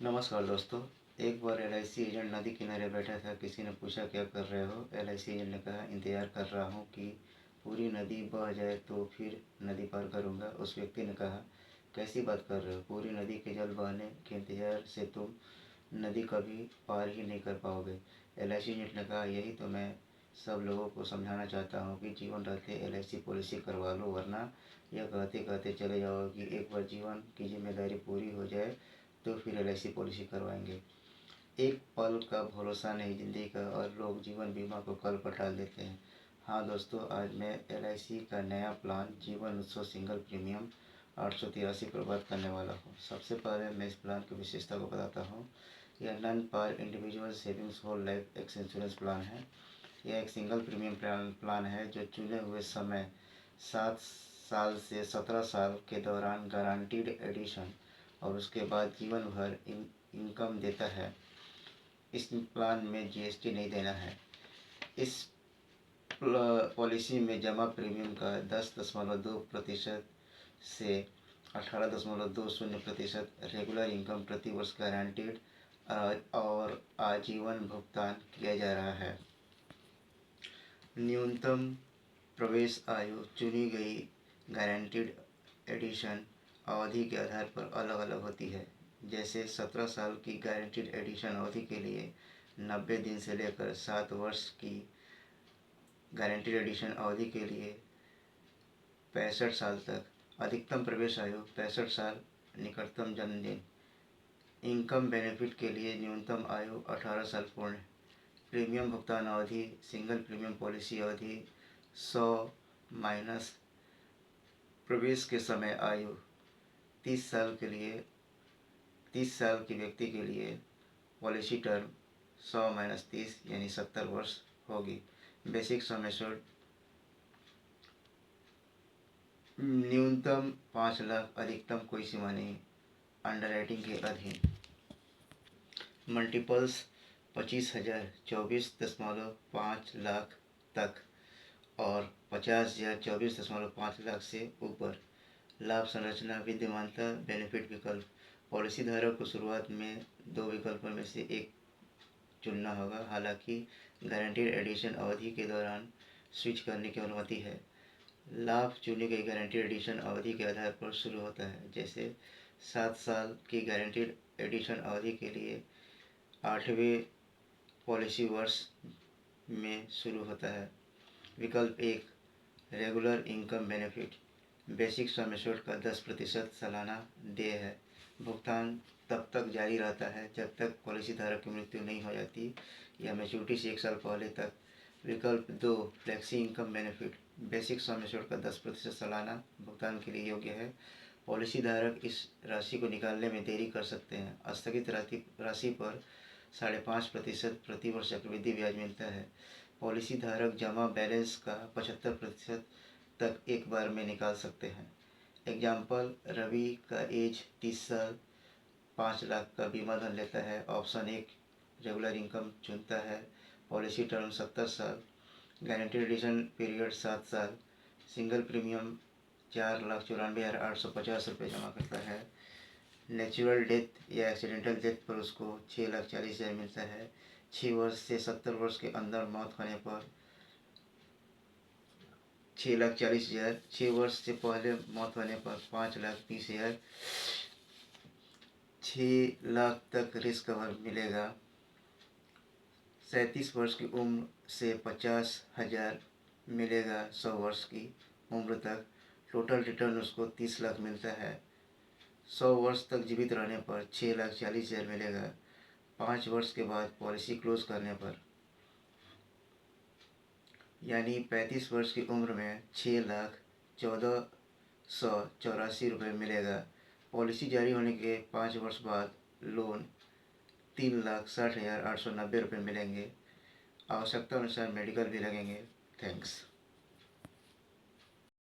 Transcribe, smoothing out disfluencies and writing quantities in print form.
नमस्कार दोस्तों। एक बार एलआईसी एजेंट नदी किनारे बैठा था। किसी ने पूछा, क्या कर रहे हो? एलआईसी एजेंट ने कहा, इंतजार कर रहा हूँ कि पूरी नदी बह जाए तो फिर नदी पार करूँगा। उस व्यक्ति ने कहा, कैसी बात कर रहे हो? पूरी नदी के जल बहने के इंतजार से तुम नदी कभी पार ही नहीं कर पाओगे। एलआईसी एजेंट ने कहा, यही तो मैं सब लोगों को समझाना चाहता हूँ कि जीवन रहते एलआईसी पॉलिसी करवा लो, वरना यह कहते कहते चले जाओ कि एक बार जीवन की जिम्मेदारी पूरी हो जाए तो फिर एलआईसी पॉलिसी करवाएंगे। एक पल का भरोसा नहीं ज़िंदगी का, और लोग जीवन बीमा को कल पर टाल देते हैं। हाँ दोस्तों, आज मैं एलआईसी का नया प्लान जीवन उत्सव सिंगल प्रीमियम 883 पर बात करने वाला हूँ। सबसे पहले मैं इस प्लान की विशेषता को बताता हूँ। यह non par individual savings whole life X insurance plan है। यह एक सिंगल प्रीमियम प्लान है जो चुने हुए समय 7 साल से 17 साल के दौरान गारंटीड एडिशन और उसके बाद जीवन भर इनकम देता है। इस प्लान में जीएसटी नहीं देना है। इस पॉलिसी में जमा प्रीमियम का 10.2% से 18.20% रेगुलर इनकम प्रति वर्ष गारंटीड और आजीवन भुगतान किया जा रहा है। न्यूनतम प्रवेश आयु चुनी गई गारंटीड एडिशन अवधि के आधार पर अलग अलग होती है। जैसे 17 साल की गारंटीड एडिशन अवधि के लिए 90 दिन से लेकर 7 वर्ष की गारंटीड एडिशन अवधि के लिए 65 साल तक। अधिकतम प्रवेश आयु 65 साल, निकटतम जन्मदिन। इनकम बेनिफिट के लिए न्यूनतम आयु 18 साल पूर्ण। प्रीमियम भुगतान अवधि सिंगल प्रीमियम पॉलिसी अवधि 100 माइनस प्रवेश के समय आयु 30 साल के लिए 30 साल के व्यक्ति के लिए पॉलिसी टर्म 100 माइनस 30 यानी 70 वर्ष होगी। बेसिक सम एश्योर्ड न्यूनतम 5 लाख, अधिकतम कोई सीमा नहीं, अंडरराइटिंग के अधीन। मल्टीपल्स 25,000, 24.5 लाख तक और 50,000, 24.5 लाख से ऊपर। लाभ संरचना विद्यमानता बेनिफिट विकल्प। पॉलिसी धारक को शुरुआत में 2 विकल्पों में से एक चुनना होगा। हालांकि गारंटीड एडिशन अवधि के दौरान स्विच करने की अनुमति है। लाभ चुनी गई गारंटीड एडिशन अवधि के आधार पर शुरू होता है। जैसे 7 साल की गारंटीड एडिशन अवधि के लिए 8वें पॉलिसी वर्ष में शुरू होता है। विकल्प 1, regular income benefit. Basic sum assured का 10% सालाना देय है। भुगतान तब तक जारी रहता है जब तक पॉलिसी धारक की मृत्यु नहीं हो जाती या मैच्योरिटी से 1 साल पहले तक। विकल्प 2, flexi income benefit. Basic sum assured का 10% सालाना भुगतान के लिए योग्य है। पॉलिसी धारक इस राशि को निकालने में देरी कर सकते हैं। स्थगित राशि पर 5.5% प्रति वर्ष चक्रवृद्धि ब्याज मिलता है। पॉलिसी धारक जमा बैलेंस का 75% तक एक बार में निकाल सकते हैं। एग्जाम्पल, रवि का एज 30 साल, 5 लाख का बीमा धन लेता है। ऑप्शन 1 रेगुलर इनकम चुनता है। पॉलिसी टर्म 70 साल, गारंटी एडिशन पीरियड 7 साल। सिंगल प्रीमियम 4,94,850 रुपये जमा करता है। नेचुरल डेथ या एक्सीडेंटल डेथ पर उसको 6,40,000 मिलता है। 6 वर्ष से 70 वर्ष के अंदर मौत होने पर 6,40,000, 6 वर्ष से पहले मौत होने पर 5,20,000, 6 लाख तक रिस्क कवर मिलेगा। 37 वर्ष की उम्र से 50,000 मिलेगा 100 वर्ष की उम्र तक। टोटल रिटर्न उसको 30 लाख मिलता है। 100 वर्ष तक जीवित रहने पर 6,40,000 मिलेगा। 5 वर्ष के बाद पॉलिसी क्लोज करने पर, यानी 35 वर्ष की उम्र में 6,14,84 रुपये मिलेगा। पॉलिसी जारी होने के 5 वर्ष बाद लोन 3,60,890 रुपये मिलेंगे। आवश्यकता अनुसार मेडिकल भी लगेंगे। थैंक्स।